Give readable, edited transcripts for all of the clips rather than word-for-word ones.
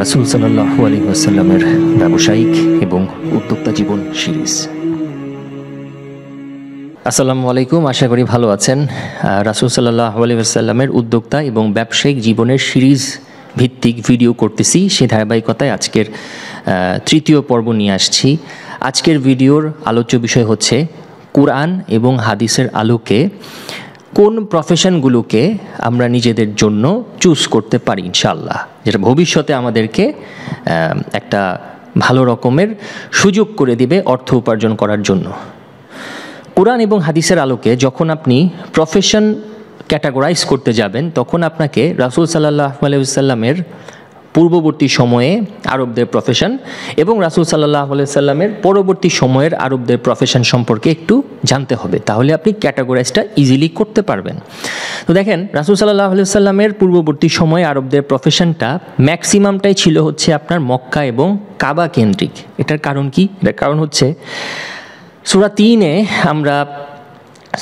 রাসূল সাল্লাল্লাহু আলাইহি ওয়াসাল্লামের ব্যবসায়িক এবং উদ্যোক্তা জীবন সিরিজ। আসসালামু আলাইকুম, আশা করি ভালো আছেন। রাসূল সাল্লাল্লাহু আলাইহি ওয়াসাল্লামের উদ্যোক্তা এবং ব্যবসায়িক জীবনের সিরিজ ভিত্তিক ভিডিও করতেছি। সেই ধারাবাহিকতায় আজকের তৃতীয় পর্ব নিয়ে আসছি। আজকের ভিডিওর আলোচ্য বিষয় হচ্ছে কুরআন এবং হাদিসের আলোকে কোন প্রফেশনগুলোকে আমরা নিজেদের জন্য চুজ করতে পারি ইনশাআল্লাহ, যেটা ভবিষ্যতে আমাদেরকে একটা ভালো রকমের সুযোগ করে দিবে অর্থ উপার্জন করার জন্য। কুরআন এবং হাদিসের আলোকে যখন আপনি প্রফেশন ক্যাটাগরাইজ করতে যাবেন, তখন আপনাকে রাসূল সাল্লাল্লাহু আলাইহি ওয়াসাল্লামের পূর্ববর্তী সময়ে আরবদের প্রফেশন এবং রাসূল সাল্লাল্লাহু আলাইহি ওয়াসাল্লামের পরবর্তী সময়ের আরবদের প্রফেশন সম্পর্কে একটু জানতে হবে, তাহলে আপনি ক্যাটাগরাইজটা ইজিলি করতে পারবেন। তো দেখেন, রাসূল সাল্লাল্লাহু আলাইহি ওয়াসাল্লামের পূর্ববর্তী সময়ে আরবদের প্রফেশনটা ম্যাক্সিমামটাই ছিল হচ্ছে আপনার মক্কা এবং কাবা কেন্দ্রিক। এটার কারণ কি? এটার কারণ হচ্ছে সূরা ৩-এ আমরা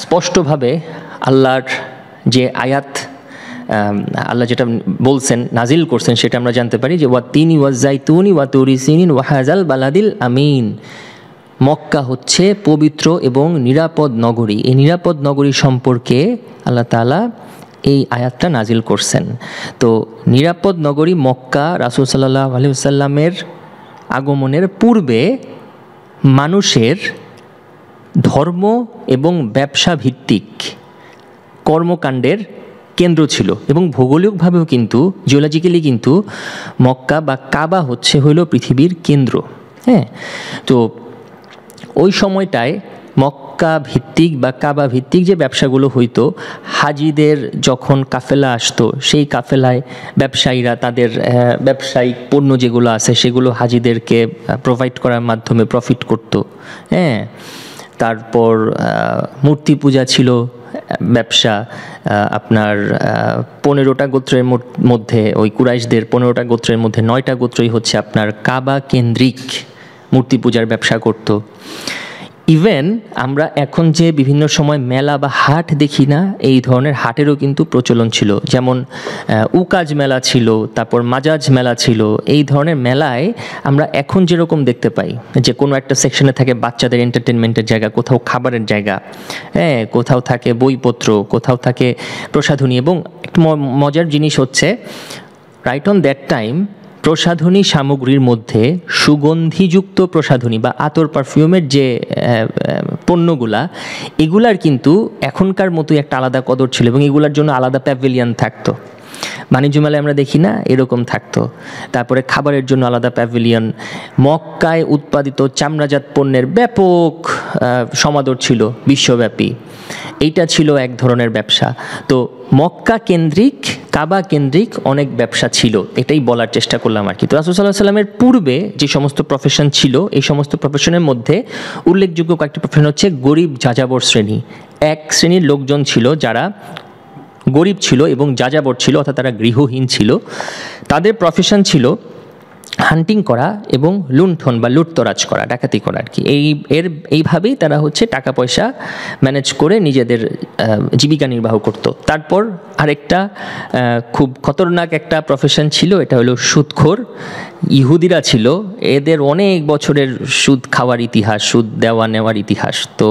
স্পষ্টভাবে আল্লাহর যে আয়াত আল্লাহ যেটা বলছেন, নাজিল করছেন, সেটা আমরা জানতে পারি যে ওয়াতিনি ওয়াজাইতুনি ওয়াতুরি সিনিন ওয়াহাজাল বালাদিল আমিন। মক্কা হচ্ছে পবিত্র এবং নিরাপদ নগরী। এই নিরাপদ নগরী সম্পর্কে আল্লাহ তাআলা এই আয়াতটা নাজিল করছেন। তো নিরাপদ নগরী মক্কা রাসূল সাল্লাল্লাহু আলাইহি ওয়াসাল্লামের আগমনের পূর্বে মানুষের ধর্ম এবং ব্যবসা ভিত্তিক কর্মকাণ্ডের কেন্দ্র ছিল এবং ভৌগোলিকভাবেও কিন্তু জিওলজিক্যালি কিন্তু মক্কা বা কাবা হলো পৃথিবীর কেন্দ্র। হ্যাঁ, তো ওই সময়টায় মক্কা ভিত্তিক বা কাবা ভিত্তিক যে ব্যবসাগুলো হইতো, হাজিদের যখন কাফেলা আসতো, সেই কাফেলায় ব্যবসায়ীরা তাদের ব্যবসায়িক পণ্য যেগুলো আছে সেগুলো হাজিদেরকে প্রোভাইড করার মাধ্যমে প্রফিট করতো। হ্যাঁ, তারপর মূর্তি পূজা ছিল ব্যবসা। আপনার 15টা গোত্রের মধ্যে, ওই কুরাইশদের 15টা গোত্রের মধ্যে 9টা গোত্রই হচ্ছে আপনার কাবা কেন্দ্রিক মূর্তি পূজার ব্যবসা করত। ইভেন আমরা এখন যে বিভিন্ন সময় মেলা বা হাট দেখি না, এই ধরনের হাটেরও কিন্তু প্রচলন ছিল। যেমন উকাজ মেলা ছিল, তারপর মাজাজ মেলা ছিল। এই ধরনের মেলায় আমরা এখন যেরকম দেখতে পাই যে কোনো একটা সেকশনে থাকে বাচ্চাদের এন্টারটেনমেন্টের জায়গা, কোথাও খাবারের জায়গা, হ্যাঁ, কোথাও থাকে বইপত্র, কোথাও থাকে প্রসাধনী। এবং একটা মজার জিনিস হচ্ছে, রাইট অন দ্যাট টাইম প্রসাধনী সামগ্রীর মধ্যে সুগন্ধিযুক্ত প্রসাধনী বা আতর পারফিউমের যে পণ্যগুলা, এগুলার কিন্তু এখনকার মতোই একটা আলাদা কদর ছিল এবং এগুলার জন্য আলাদা প্যাভিলিয়ন থাকতো। বাণিজ্য মেলায় আমরা দেখি না, এরকম থাকতো। তারপরে খাবারের জন্য আলাদা প্যাভিলিয়ন। মক্কায় উৎপাদিত চামড়াজাত পণ্যের ব্যাপক সমাদর ছিল বিশ্বব্যাপী। এইটা ছিল এক ধরনের ব্যবসা। তো মক্কা কেন্দ্রিক, কাবা কেন্দ্রিক অনেক ব্যবসা ছিল, এটাই বলার চেষ্টা করলাম আর কি। তো রাসূল সাল্লাল্লাহু আলাইহি ওয়াসাল্লামের পূর্বে যে সমস্ত প্রফেশন ছিল, এই সমস্ত প্রফেশনের মধ্যে উল্লেখযোগ্য কয়েকটি প্রফেশন হচ্ছে গরিব যাযাবর শ্রেণী। এক শ্রেণীর লোকজন ছিল যারা গরিব ছিল এবং যাযাবর ছিল, অর্থাৎ তারা গৃহহীন ছিল। তাদের প্রফেশন ছিল হান্টিং করা এবং লুণ্ঠন বা লুটতরাজ করা, ডাকাতি করা আর কি। এইভাবেই তারা হচ্ছে টাকা পয়সা ম্যানেজ করে নিজেদের জীবিকা নির্বাহ করত। তারপর আরেকটা খুব খতরনাক একটা প্রফেশন ছিল, এটা হলো সুদখোর। ইহুদিরা ছিল, এদের অনেক বছরের সুদ খাওয়ার ইতিহাস, সুদ দেওয়া নেওয়ার ইতিহাস। তো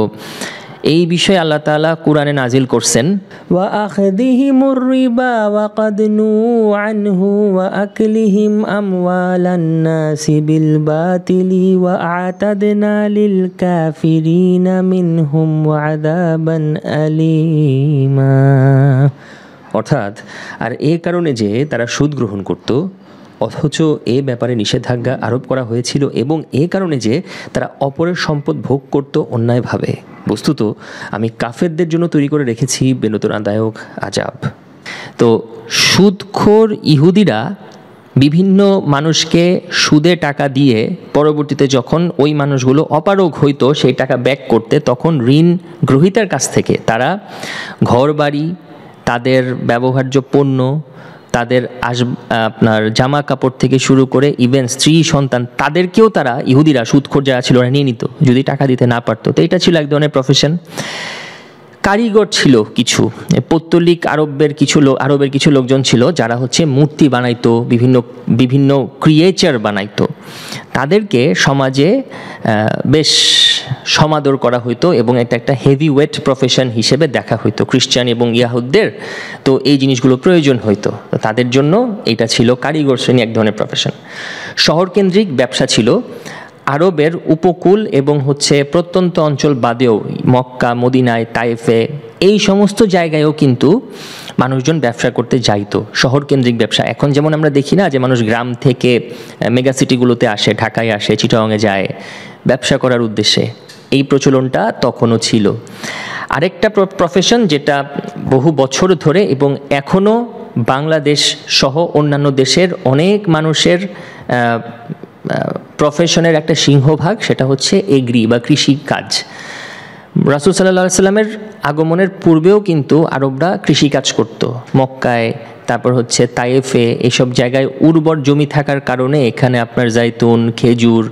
এই বিষয়ে আল্লাহ তাআলা কুরআনে নাজিল করছেন, ওয়া আখদিহিমুর রিবা ওয়া ক্বাদ নূ আনহু ওয়া আকলিহিম আমওয়ালান নাসি বিল বাতিলি ওয়া আ'তাদনা লিল কাফিরিনা মিনহুম আযাবান আলীমা। অর্থাৎ, আর এই কারণে যে তারা সুদ গ্রহণ করত, অথচ এ ব্যাপারে নিষেধাজ্ঞা আরোপ করা হয়েছিল, এবং এ কারণে যে তারা অপরের সম্পদ ভোগ করত অন্যায়ভাবে। বস্তুত আমি কাফেরদের জন্য তৈরি করে রেখেছি বেদনাদায়ক আযাব। তো সুদখোর ইহুদিরা বিভিন্ন মানুষকে সুদে টাকা দিয়ে পরবর্তীতে যখন ওই মানুষগুলো অপারগ হইতো সেই টাকা ব্যাক করতে, তখন ঋণ গ্রহীতার কাছ থেকে তারা ঘরবাড়ি, তাদের ব্যবহার্য পণ্য, তাদের আপনার জামা কাপড় থেকে শুরু করে ইভেন স্ত্রী সন্তান, তাদেরকেও তারা ইহুদিরা সুদখোর যারা ছিল ওরা নিয়ে নিত যদি টাকা দিতে না পারতো। তো এটা ছিল এক ধরনের প্রফেশন। কারিগর ছিল কিছু, পৌত্তলিক আরবের কিছু লোকজন ছিল যারা হচ্ছে মূর্তি বানাইতো, বিভিন্ন বিভিন্ন ক্রিয়েচার বানাইতো। তাদেরকে সমাজে বেশ সমাদর করা হইতো এবং এটা একটা হেভি ওয়েট প্রফেশন হিসেবে দেখা হইতো খ্রিস্টান এবং ইয়াহুদদের। তো এই জিনিসগুলো প্রয়োজন হইতো, তো তাদের জন্য এটা ছিল কারিগর শ্রেণী, এক ধরনের প্রফেশন। শহরকেন্দ্রিক ব্যবসা ছিল। আরবের উপকূল এবং হচ্ছে প্রত্যন্ত অঞ্চল বাদেও মক্কা, মদিনায়, তায়েফে এই সমস্ত জায়গায়ও কিন্তু মানুষজন ব্যবসা করতে যাইতো, শহরকেন্দ্রিক ব্যবসা। এখন যেমন আমরা দেখি না যে মানুষ গ্রাম থেকে মেগা সিটিগুলোতে আসে, ঢাকায় আসে, চিটাগংয়ে যায় ব্যবসা করার উদ্দেশ্যে, এই প্রচলনটা তখনও ছিল। আরেকটা প্রফেশন যেটা বহু বছর ধরে এবং এখনও বাংলাদেশ সহ অন্যান্য দেশের অনেক মানুষের প্রফেশনের একটা সিংহভাগ, সেটা হচ্ছে এগ্রি বা কৃষি কাজ। রাসূল সাল্লাল্লাহু আলাইহি সাল্লামের আগমনের পূর্বেও কিন্তু আরবরা কৃষিকাজ করত মক্কায়, তারপর হচ্ছে তায়েফে, এইসব জায়গায় উর্বর জমি থাকার কারণে এখানে আপনার জাইতুন, খেজুর,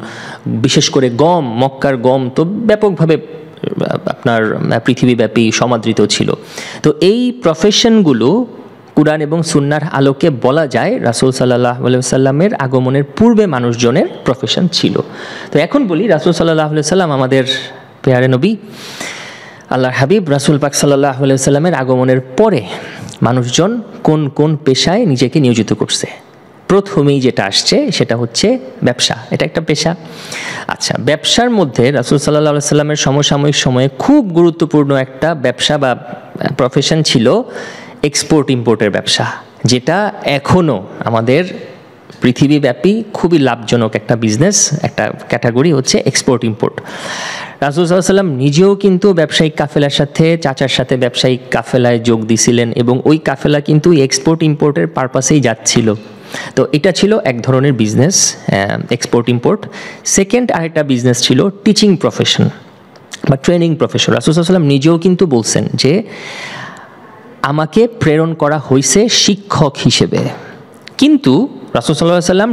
বিশেষ করে গম, মক্কার গম তো ব্যাপকভাবে আপনার পৃথিবীব্যাপী সমাদৃত ছিল। তো এই প্রফেশনগুলো কুরআন এবং সুন্নাহর আলোকে বলা যায় রাসূল সাল্লাল্লাহু আলাইহি ওয়াসাল্লামের আগমনের পূর্বে মানুষজনের প্রফেশন ছিল। তো এখন বলি, রাসূল সাল্লাল্লাহু আলাইহি ওয়াসাল্লাম আমাদের পেয়ারে নবী, আল্লাহর হাবিব রাসূল পাক সাল্লাল্লাহু আলাইহি ওয়াসাল্লামের আগমনের পরে মানুষজন কোন কোন পেশায় নিজেকে নিয়োজিত করছে। প্রথমেই যেটা আসছে সেটা হচ্ছে ব্যবসা, এটা একটা পেশা। আচ্ছা, ব্যবসার মধ্যে রাসূল সাল্লাল্লাহু আলাইহি ওয়াসাল্লামের সমসাময়িক সময়ে খুব গুরুত্বপূর্ণ একটা ব্যবসা বা প্রফেশন ছিল এক্সপোর্ট ইম্পোর্টের ব্যবসা, যেটা এখনও আমাদের পৃথিবীব্যাপী খুবই লাভজনক একটা বিজনেস, একটা ক্যাটাগরি হচ্ছে এক্সপোর্ট ইম্পোর্ট। রাসূল সাল্লাল্লাহু আলাইহি ওয়াসাল্লাম নিজেও কিন্তু ব্যবসায়িক কাফেলার সাথে, চাচার সাথে ব্যবসায়িক কাফেলায় যোগ দিছিলেন এবং ওই কাফেলা কিন্তু এক্সপোর্ট ইম্পোর্টের পারপাসেই যাচ্ছিল। তো এটা ছিল এক ধরনের বিজনেস, এক্সপোর্ট ইম্পোর্ট। সেকেন্ড আরেকটা বিজনেস ছিল টিচিং প্রফেশন বা ট্রেনিং প্রফেশন। রাসূল সাল্লাল্লাহু আলাইহি ওয়াসাল্লাম নিজেও কিন্তু বলছেন যে আমাকে প্রেরণ করা হয়েছে শিক্ষক হিসেবে, কিন্তু রাসূল সাল্লাল্লাহু আলাইহি ওয়াসাল্লাম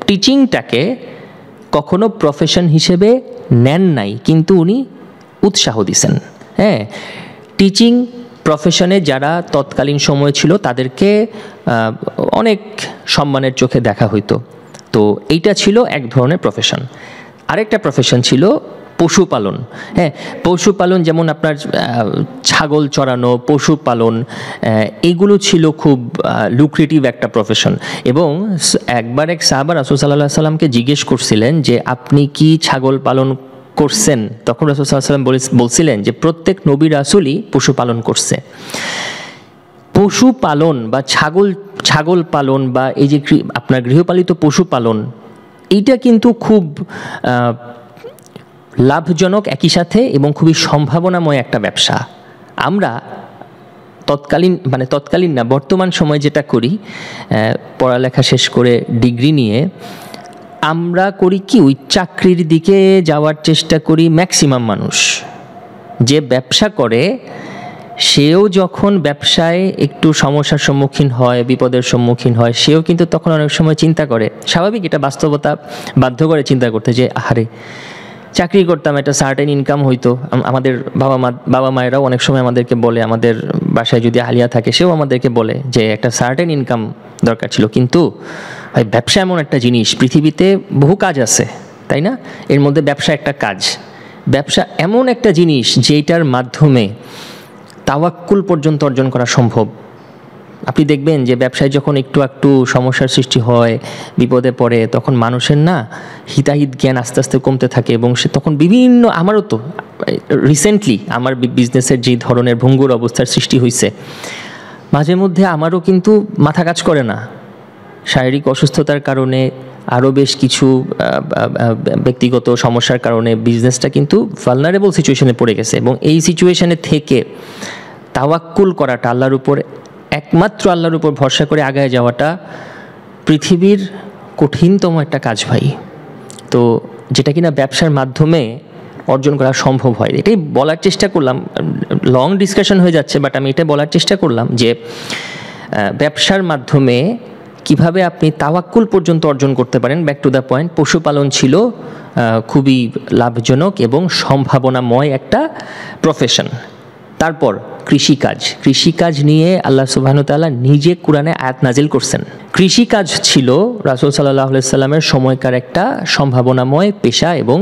টিচিংটাকে কখনো প্রফেশন হিসেবে নেন নাই, কিন্তু উনি উৎসাহ দিছেন। হ্যাঁ, টিচিং প্রফেশনে যারা তৎকালীন সময় ছিল তাদেরকে অনেক সম্মানের চোখে দেখা হইতো। তো এইটা ছিল এক ধরনের প্রফেশন। আরেকটা প্রফেশন ছিল পশুপালন। হ্যাঁ, পশুপালন যেমন আপনার ছাগল চড়ানো, পশুপালন, এগুলো ছিল খুব লুক্রেটিভ একটা প্রফেশন। এবং একবার এক সাহাবা রাসূল সাল্লাল্লাহু আলাইহি সাল্লামকে জিজ্ঞেস করছিলেন যে আপনি কি ছাগল পালন করছেন? তখন রাসূল সাল্লাল্লাহু আলাইহি সাল্লাম বলছিলেন যে প্রত্যেক নবী রাসূলই পশুপালন করছে। পশুপালন বা ছাগল পালন বা এই যে আপনার গৃহপালিত পশুপালন, এইটা কিন্তু খুব লাভজনক একই সাথে এবং খুবই সম্ভাবনাময় একটা ব্যবসা। আমরা তৎকালীন না, বর্তমান সময় যেটা করি, পড়ালেখা শেষ করে ডিগ্রি নিয়ে আমরা করি কি, ওই চাকরির দিকে যাওয়ার চেষ্টা করি। ম্যাক্সিমাম মানুষ যে ব্যবসা করে সেও যখন ব্যবসায় একটু সমস্যার সম্মুখীন হয়, বিপদের সম্মুখীন হয়, সেও কিন্তু তখন অনেক সময় চিন্তা করে, স্বাভাবিক, এটা বাস্তবতা বাধ্য করে চিন্তা করতে যে আহারে চাকরি করতাম, একটা সার্টেন ইনকাম হইতো। আমাদের বাবা মায়েরাও অনেক সময় আমাদেরকে বলে, আমাদের বাসায় যদি আলিয়া থাকে সেও আমাদেরকে বলে যে একটা সার্টেন ইনকাম দরকার ছিল। কিন্তু ভাই, ব্যবসা এমন একটা জিনিস, পৃথিবীতে বহু কাজ আছে, তাই না? এর মধ্যে ব্যবসা একটা কাজ। ব্যবসা এমন একটা জিনিস যেটার মাধ্যমে তাওয়াক্কুল পর্যন্ত অর্জন করা সম্ভব। আপনি দেখবেন যে ব্যবসায় যখন একটু সমস্যার সৃষ্টি হয়, বিপদে পড়ে, তখন মানুষের না হিতাহিত জ্ঞান আস্তে আস্তে কমতে থাকে এবং সে তখন বিভিন্ন, আমারও তো রিসেন্টলি আমার বিজনেসের যে ধরনের ভঙ্গুর অবস্থার সৃষ্টি হয়েছে, মাঝে মধ্যে আমারও কিন্তু মাথা কাজ করে না, শারীরিক অসুস্থতার কারণে, আরও বেশ কিছু ব্যক্তিগত সমস্যার কারণে বিজনেসটা কিন্তু ভালনারেবল সিচুয়েশনে পড়ে গেছে। এবং এই সিচুয়েশনে থেকে তাওয়াক্কুল করাটা, আল্লাহর উপর, একমাত্র আল্লাহর উপর ভরসা করে আগায় যাওয়াটা পৃথিবীর কঠিনতম একটা কাজ ভাই। তো যেটা কিনা ব্যবসার মাধ্যমে অর্জন করা সম্ভব হয়। এটাই বলার চেষ্টা করলাম, লং ডিসকাশন হয়ে যাচ্ছে, বাট আমি এটা বলার চেষ্টা করলাম যে ব্যবসার মাধ্যমে কিভাবে আপনি তাওয়াক্কুল পর্যন্ত অর্জন করতে পারেন। ব্যাক টু দ্য পয়েন্ট, পশুপালন ছিল খুবই লাভজনক এবং সম্ভাবনাময় একটা প্রফেশন। তারপর কৃষিকাজ নিয়ে আল্লাহ সুবহানাহু ওয়া তাআলা নিজে কোরআনে আয়াত নাজিল করছেন। কৃষিকাজ ছিল রাসূল সাল্লাল্লাহু আলাইহি সাল্লামের সময়কার একটা সম্ভাবনাময় পেশা এবং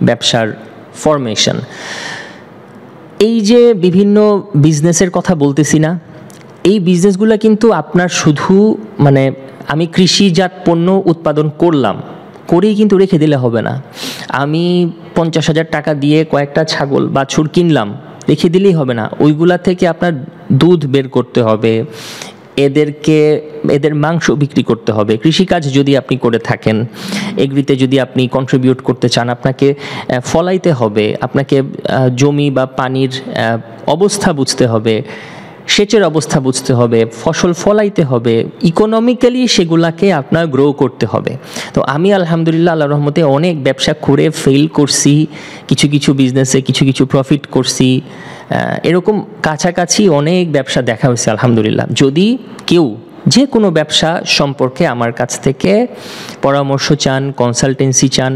ব্যবসার ফরমেশন। এই যে বিভিন্ন বিজনেসের কথা বলতেছি না, এই বিজনেসগুলো কিন্তু আপনার শুধু মানে আমি কৃষিজাত পণ্য উৎপাদন করেই কিন্তু রেখে দিলে হবে না। আমি 50,000 টাকা দিয়ে কয়েকটা ছাগল বাছুর কিনলাম, রেখে দিলেই হবে না। ওইগুলা থেকে আপনার দুধ বের করতে হবে, এদের মাংস বিক্রি করতে হবে। কৃষিকাজ যদি আপনি করে থাকেন, এগ্রিতে যদি আপনি কন্ট্রিবিউট করতে চান, আপনাকে ফলাইতে হবে, আপনাকে জমি বা পানির অবস্থা বুঝতে হবে, সেচের অবস্থা বুঝতে হবে, ফসল ফলাইতে হবে, ইকোনমিক্যালি সেগুলাকে আপনার গ্রো করতে হবে। তো আমি আলহামদুলিল্লাহ আল্লাহর রহমতে অনেক ব্যবসা করে ফেল করছি, কিছু বিজনেসে কিছু প্রফিট করছি, এরকম কাছাকাছি অনেক ব্যবসা দেখা হয়েছে আলহামদুলিল্লাহ। যদি কেউ যে কোনো ব্যবসা সম্পর্কে আমার কাছ থেকে পরামর্শ চান, কনসালটেন্সি চান,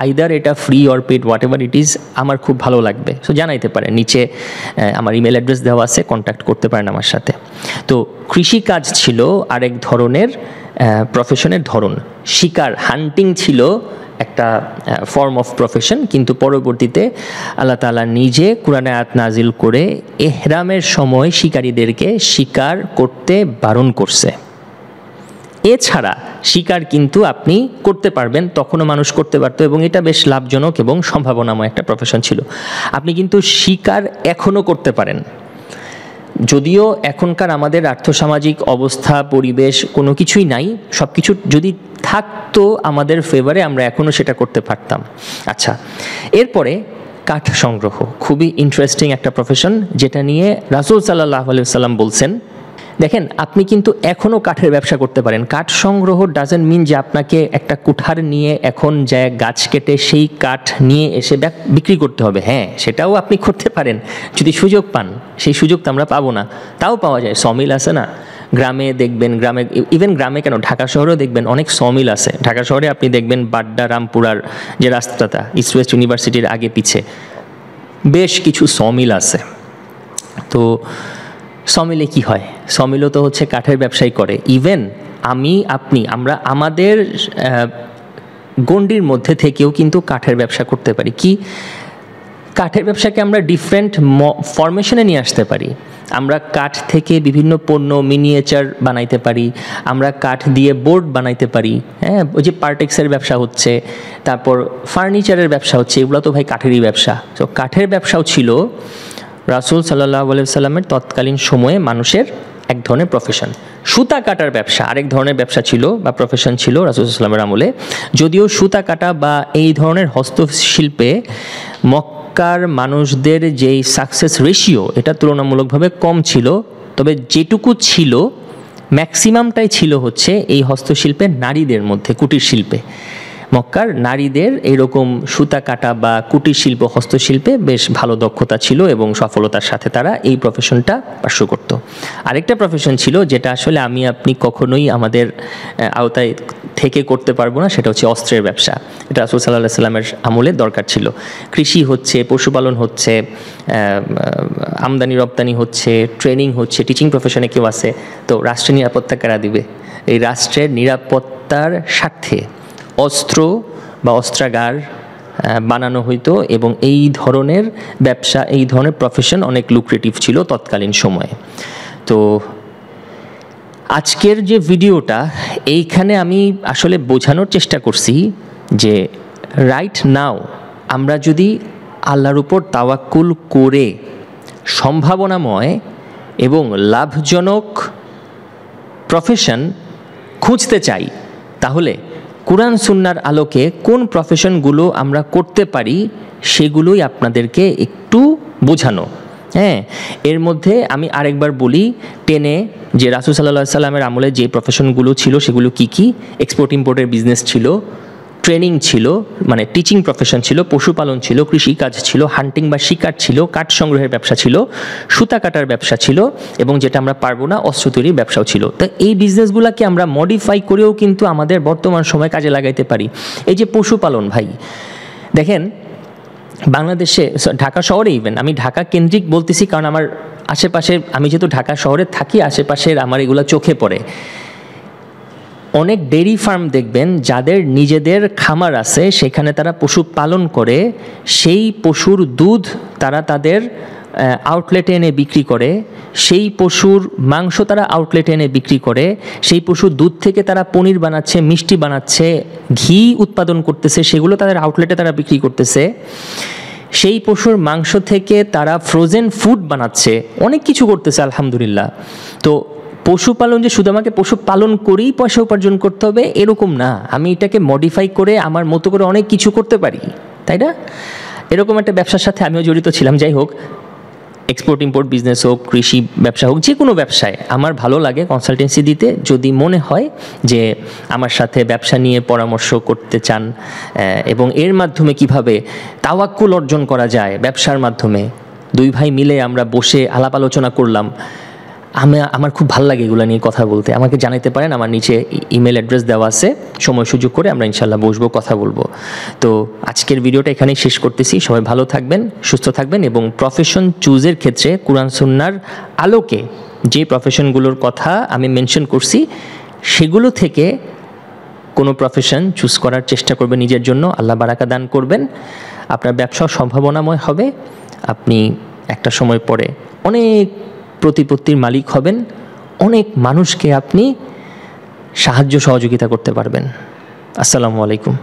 আইদার এটা free or paid, whatever it is, আমার খুব ভালো লাগবে। সো জানাইতে পারেন, নিচে আমার ইমেল অ্যাড্রেস দেওয়া আছে, কন্ট্যাক্ট করতে পারেন আমার সাথে। তো কৃষিকাজ ছিল আরেক ধরনের প্রফেশনের ধরন। শিকার, হান্টিং ছিল একটা ফর্ম অফ প্রফেশন, কিন্তু পরবর্তীতে আল্লাহ তাআলা নিজে কোরআনে আয়াত নাজিল করে ইহরামের সময় শিকারীদেরকে শিকার করতে বারণ করছে। এছাড়া শিকার কিন্তু আপনি করতে পারবেন, তখনও মানুষ করতে পারতো এবং এটা বেশ লাভজনক এবং সম্ভাবনাময় একটা প্রফেশন ছিল। আপনি কিন্তু শিকার এখনও করতে পারেন, যদিও এখনকার আমাদের আর্থসামাজিক অবস্থা, পরিবেশ কোনো কিছুই নাই, সব কিছু যদি থাকতো আমাদের ফেভারে আমরা এখনও সেটা করতে পারতাম। আচ্ছা, এরপরে কাঠ সংগ্রহ, খুবই ইন্টারেস্টিং একটা প্রফেশন, যেটা নিয়ে রাসূল সাল্লাল্লাহু আলাইহি ওয়াসাল্লাম বলছেন। দেখেন, আপনি কিন্তু এখনও কাঠের ব্যবসা করতে পারেন। কাঠ সংগ্রহ ডাজেন্ট মিন যে আপনাকে একটা কুঠার নিয়ে এখন যায় গাছ কেটে সেই কাঠ নিয়ে এসে বিক্রি করতে হবে। হ্যাঁ, সেটাও আপনি করতে পারেন যদি সুযোগ পান। সেই সুযোগ তো আমরা পাবো না, তাও পাওয়া যায়। সমিল আছে না গ্রামে, দেখবেন ইভেন গ্রামে কেন, ঢাকা শহরেও দেখবেন অনেক সমিল আছে। ঢাকা শহরে আপনি দেখবেন বাড্ডা রামপুরার যে রাস্তাটা ইস্ট ওয়েস্ট ইউনিভার্সিটির আগে পিছে বেশ কিছু সমিল আছে। তো সমিলে কি হয়? সমিলও তো হচ্ছে কাঠের ব্যবসায়ী করে। ইভেন আমরা আমাদের গণ্ডির মধ্যে থেকেও কিন্তু কাঠের ব্যবসা করতে পারি। কি, কাঠের ব্যবসাকে আমরা ডিফারেন্ট ফরমেশনে নিয়ে আসতে পারি। আমরা কাঠ থেকে বিভিন্ন পণ্য, মিনিয়েচার বানাইতে পারি, আমরা কাঠ দিয়ে বোর্ড বানাইতে পারি। হ্যাঁ, ওই যে পার্টেক্সের ব্যবসা হচ্ছে, তারপর ফার্নিচারের ব্যবসা হচ্ছে, এগুলো তো ভাই কাঠেরই ব্যবসা। তো কাঠের ব্যবসাও ছিল রাসূল সাল্লাল্লাহু আলাইহি সাল্লামের তৎকালীন সময়ে মানুষের এক ধরনের প্রফেশন। সুতা কাটার ব্যবসা আরেক ধরনের ব্যবসা ছিল বা প্রফেশন ছিল রাসূল সাল্লামের আমলে। যদিও সুতা কাটা বা এই ধরনের হস্তশিল্পে মক্কার মানুষদের যেই সাকসেস রেশিও, এটা তুলনামূলকভাবে কম ছিল, তবে যেটুকু ছিল ম্যাক্সিমামটাই ছিল হচ্ছে এই হস্তশিল্পে নারীদের মধ্যে, কুটির শিল্পে। মক্কার নারীদের এইরকম সুতা কাটা বা কুটির শিল্প, হস্তশিল্পে বেশ ভালো দক্ষতা ছিল এবং সফলতার সাথে তারা এই প্রফেশনটা পার্শ্ব করত। আরেকটা প্রফেশন ছিল যেটা আসলে আপনি কখনোই আমাদের আওতায় থেকে করতে পারবো না, সেটা হচ্ছে অস্ত্রের ব্যবসা। এটা রাসূল সাল্লাল্লাহু আলাইহি সাল্লামের আমলে দরকার ছিল। কৃষি হচ্ছে, পশুপালন হচ্ছে, আমদানি রপ্তানি হচ্ছে, ট্রেনিং হচ্ছে, টিচিং প্রফেশনে কেউ আছে, তো রাষ্ট্রের নিরাপত্তা কারা দিবে? এই রাষ্ট্রের নিরাপত্তার স্বার্থে অস্ত্র বা অস্ত্রাগার বানানো হইতো এবং এই ধরনের ব্যবসা, এই ধরনের প্রফেশন অনেক লুক্রেটিভ ছিল তৎকালীন সময়ে। তো আজকের যে ভিডিওটা, এইখানে আমি আসলে বোঝানোর চেষ্টা করছি যে রাইট নাও আমরা যদি আল্লাহর উপর তাওয়াক্কুল করে সম্ভাবনাময় এবং লাভজনক প্রফেশন খুঁজতে চাই, তাহলে কুরআন সুন্নাহর আলোকে কোন প্রফেশনগুলো আমরা করতে পারি সেগুলোই আপনাদেরকে একটু বোঝানো। হ্যাঁ, এর মধ্যে আমি আরেকবার বলি টেনে যে রাসূল সাল্লাল্লাহু আলাইহি সাল্লামের আমলে যে প্রফেশনগুলো ছিল সেগুলো কি কি। এক্সপোর্ট ইম্পোর্টের বিজনেস ছিল, ট্রেনিং ছিল, মানে টিচিং প্রফেশন ছিল, পশুপালন ছিল, কৃষিকাজ ছিল, হান্টিং বা শিকার ছিল, কাঠ সংগ্রহের ব্যবসা ছিল, সুতা কাটার ব্যবসা ছিল এবং যেটা আমরা পারবো না অস্ত্র তৈরির ব্যবসাও ছিল। তো এই বিজনেসগুলোকে আমরা মডিফাই করেও কিন্তু আমাদের বর্তমান সময় কাজে লাগাইতে পারি। এই যে পশুপালন, ভাই দেখেন বাংলাদেশে ঢাকা শহরে ইভেন আমি ঢাকা কেন্দ্রিক বলতেছি কারণ আমার আশেপাশে আমি যেহেতু ঢাকা শহরে থাকি আশেপাশের আমার এগুলো চোখে পড়ে। অনেক ডেইরি ফার্ম দেখবেন যাদের নিজেদের খামার আছে, সেখানে তারা পশু পালন করে, সেই পশুর দুধ তারা তাদের আউটলেটে এনে বিক্রি করে, সেই পশুর মাংস তারা আউটলেটে এনে বিক্রি করে, সেই পশুর দুধ থেকে তারা পনির বানাচ্ছে, মিষ্টি বানাচ্ছে, ঘি উৎপাদন করতেছে, সেগুলো তাদের আউটলেটে তারা বিক্রি করতেছে। সেই পশুর মাংস থেকে তারা ফ্রোজেন ফুড বানাচ্ছে, অনেক কিছু করতেছে আলহামদুলিল্লাহ। তো পশুপালন যে শুধু আমাকে পশুপালন করেই পয়সা উপার্জন করতে হবে এরকম না, আমি এটাকে মডিফাই করে আমার মতো করে অনেক কিছু করতে পারি, তাই না? এরকম একটা ব্যবসার সাথে আমিও জড়িত ছিলাম। যাই হোক, এক্সপোর্ট ইম্পোর্ট বিজনেস হোক, কৃষি ব্যবসা হোক, যে কোনো ব্যবসায় আমার ভালো লাগে কনসালটেন্সি দিতে। যদি মনে হয় যে আমার সাথে ব্যবসা নিয়ে পরামর্শ করতে চান এবং এর মাধ্যমে কিভাবে তাওয়াক্কুল অর্জন করা যায় ব্যবসার মাধ্যমে, দুই ভাই মিলে আমরা বসে আলাপ আলোচনা করলাম, আমার খুব ভালো লাগে এগুলো নিয়ে কথা বলতে। আমাকে জানাতে পারেন, আমার নিচে ইমেল অ্যাড্রেস দেওয়া আছে, সময় সুযোগ করে আমরা ইনশাল্লাহ বসবো, কথা বলবো। তো আজকের ভিডিওটা এখানেই শেষ করতেছি। সবাই ভালো থাকবেন, সুস্থ থাকবেন এবং প্রফেশন চুজের ক্ষেত্রে কুরআন সুন্নাহর আলোকে যে প্রফেশনগুলোর কথা আমি মেনশন করছি সেগুলো থেকে কোনো প্রফেশন চুজ করার চেষ্টা করবেন নিজের জন্য। আল্লাহ বারাকা দান করবেন, আপনার ব্যবসাও সম্ভাবনাময় হবে, আপনি একটা সময় পরে অনেক প্রতিপত্তির মালিক হবেন, অনেক মানুষকে আপনি সাহায্য সহযোগিতা করতে পারবেন। আসসালামু আলাইকুম।